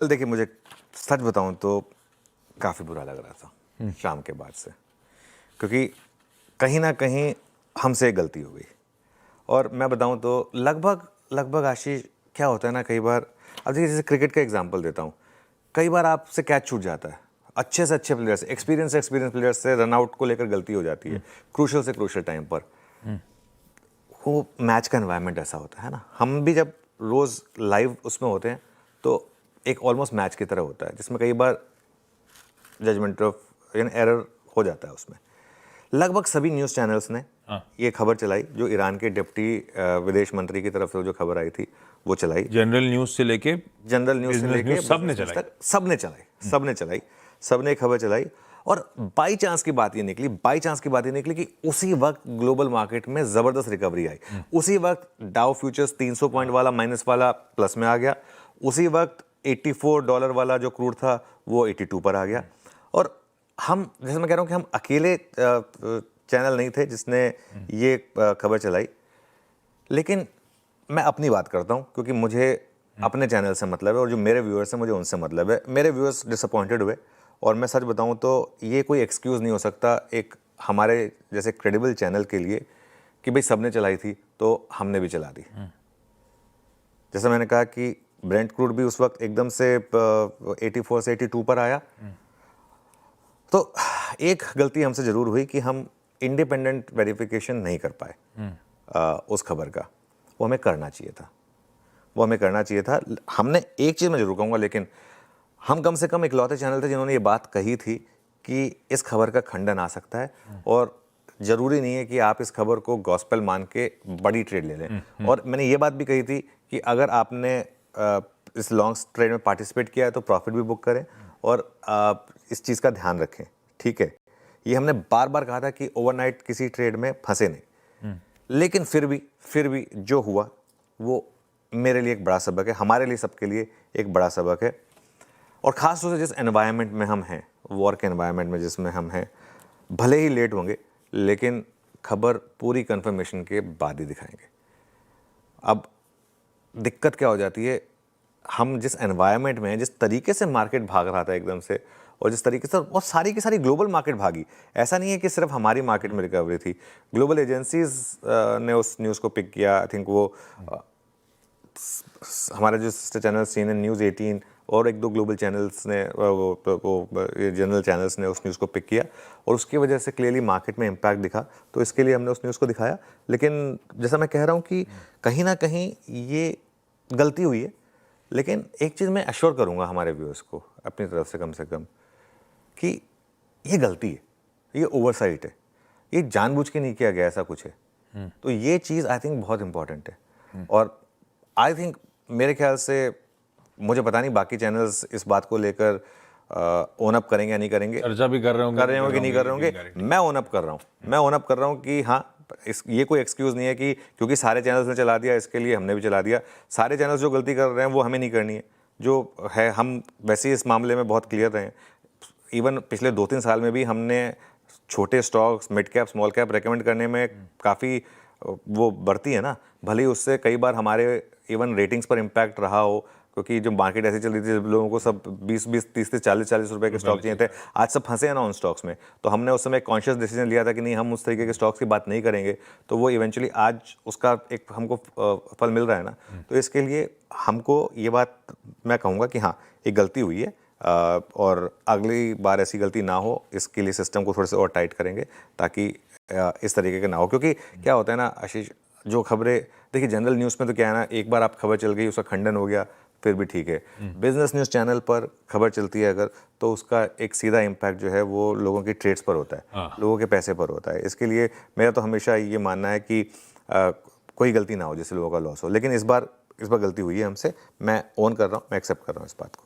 देखिए, मुझे सच बताऊं तो काफ़ी बुरा लग रहा था शाम के बाद से, क्योंकि कहीं ना कहीं हमसे एक गलती हो गई। और मैं बताऊं तो लगभग लगभग आशीष, क्या होता है ना, कई बार, अब देखिए जैसे क्रिकेट का एग्जांपल देता हूं, कई बार आपसे कैच छूट जाता है, अच्छे से अच्छे प्लेयर से, एक्सपीरियंस प्लेयर से रन आउट को लेकर गलती हो जाती है क्रूशल से क्रूशल टाइम पर। वो मैच का एनवायरनमेंट ऐसा होता है ना, हम भी जब रोज़ लाइव उसमें होते हैं तो एक ऑलमोस्ट मैच की तरह होता है, जिसमें कई बार जजमेंट ऑफ एरर हो जाता है उसमें। लगभग सभी न्यूज़ चैनल्स ने ये खबर चलाई, जो ईरान के डिप्टी विदेश मंत्री की तरफ से जो खबर आई थी वो चलाई। जनरल न्यूज से लेके सबने चलाई, सबने खबर चलाई। और बाई चांस की बात ये निकली कि उसी वक्त ग्लोबल मार्केट में जबरदस्त रिकवरी आई। उसी वक्त डाउ फ्यूचर्स 300 पॉइंट वाला माइनस वाला प्लस में आ गया। उसी वक्त $84 वाला जो क्रूड था वो 82 पर आ गया। और हम, जैसे मैं कह रहा हूं कि हम अकेले चैनल नहीं थे जिसने ये खबर चलाई, लेकिन मैं अपनी बात करता हूं क्योंकि मुझे अपने चैनल से मतलब है और जो मेरे व्यूअर्स हैं मुझे उनसे मतलब है। मेरे व्यूअर्स डिसअपॉइंटेड हुए, और मैं सच बताऊं तो ये कोई एक्सक्यूज़ नहीं हो सकता एक हमारे जैसे क्रेडिबल चैनल के लिए कि भाई सबने चलाई थी तो हमने भी चला दी। जैसे मैंने कहा कि ब्रेंट क्रूड भी उस वक्त एकदम से 84 से 82 पर आया। तो एक गलती हमसे ज़रूर हुई कि हम इंडिपेंडेंट वेरिफिकेशन नहीं कर पाए उस खबर का। वो हमें करना चाहिए था। हमने एक चीज़ मैं जरूर कहूँगा, लेकिन हम कम से कम इकलौते चैनल थे जिन्होंने ये बात कही थी कि इस खबर का खंडन आ सकता है और ज़रूरी नहीं है कि आप इस खबर को गॉस्पेल मान के बड़ी ट्रेड ले लें। और मैंने ये बात भी कही थी कि अगर आपने इस लॉन्ग ट्रेड में पार्टिसिपेट किया है तो प्रॉफिट भी बुक करें और इस चीज़ का ध्यान रखें, ठीक है। ये हमने बार बार कहा था कि ओवरनाइट किसी ट्रेड में फंसे नहीं, लेकिन फिर भी जो हुआ वो मेरे लिए एक बड़ा सबक है, हमारे लिए, सबके लिए एक बड़ा सबक है। और ख़ास तौर से जिस एनवायरनमेंट में हम हैं, वॉर के एनवायरनमेंट में जिसमें हम हैं, भले ही लेट होंगे लेकिन खबर पूरी कंफर्मेशन के बाद ही दिखाएंगे। अब दिक्कत क्या हो जाती है, हम जिस एनवायरनमेंट में, जिस तरीके से मार्केट भाग रहा था एकदम से, और जिस तरीके से, और सारी की सारी ग्लोबल मार्केट भागी, ऐसा नहीं है कि सिर्फ हमारी मार्केट में रिकवरी थी, ग्लोबल एजेंसीज ने उस न्यूज़ को पिक किया। आई थिंक वो हमारे जो सिस्टर चैनल CNN न्यूज़ 18 और एक दो ग्लोबल चैनल्स ने, वो जनरल चैनल्स ने उस न्यूज़ को पिक किया और उसकी वजह से क्लियरली मार्केट में इम्पैक्ट दिखा, तो इसके लिए हमने उस न्यूज़ को दिखाया। लेकिन जैसा मैं कह रहा हूँ कि कहीं ना कहीं ये गलती हुई है, लेकिन एक चीज़ मैं एश्योर करूँगा हमारे व्यूअर्स को अपनी तरफ से कम कि ये गलती है, ये ओवरसाइट है, ये जानबूझ के नहीं किया गया, ऐसा कुछ है। तो ये चीज़ आई थिंक बहुत इंपॉर्टेंट है। और आई थिंक, मेरे ख्याल से, मुझे पता नहीं बाकी चैनल्स इस बात को लेकर ओन अप करेंगे या नहीं करेंगे, चर्चा भी कर रहे होंगे कि नहीं कर रहे होंगे। मैं ओन अप कर रहा हूँ कि हाँ, ये कोई एक्सक्यूज़ नहीं है कि क्योंकि सारे चैनल्स ने चला दिया इसके लिए हमने भी चला दिया। सारे चैनल्स जो गलती कर रहे हैं वो हमें नहीं करनी है, जो है हम वैसे ही इस मामले में बहुत क्लियर रहे हैं। इवन पिछले 2-3 साल में भी हमने छोटे stocks, mid cap, small cap recommend करने में काफ़ी वो बढ़ती है ना, भले ही उससे कई बार हमारे इवन रेटिंग्स पर इम्पैक्ट रहा हो, क्योंकि जो मार्केट ऐसी चल रही थी, लोगों को सब 20-20, 30-30, 40-40 रुपए के स्टॉक चाहिए थे, आज सब फंसे हैं ना उन स्टॉक्स में। तो हमने उस समय कॉन्शियस डिसीजन लिया था कि नहीं, हम उस तरीके के स्टॉक्स की बात नहीं करेंगे, तो वो इवेंचुअली आज उसका एक हमको फल मिल रहा है ना। तो इसके लिए हमको ये बात मैं कहूँगा कि हाँ, एक गलती हुई है और अगली बार ऐसी गलती ना हो, इसके लिए सिस्टम को थोड़े से और टाइट करेंगे ताकि इस तरीके के ना हो। क्योंकि क्या होता है ना आशीष, जो खबरें, देखिए जनरल न्यूज़ में तो क्या है ना, एक बार आप खबर चल गई, उसका खंडन हो गया, फिर भी ठीक है। बिजनेस न्यूज़ चैनल पर खबर चलती है अगर, तो उसका एक सीधा इम्पैक्ट जो है वो लोगों की ट्रेड्स पर होता है, लोगों के पैसे पर होता है। इसके लिए मेरा तो हमेशा ये मानना है कि कोई गलती ना हो जिससे लोगों का लॉस हो। लेकिन इस बार गलती हुई है हमसे, मैं ओन कर रहा हूँ, मैं एक्सेप्ट कर रहा हूँ इस बात को।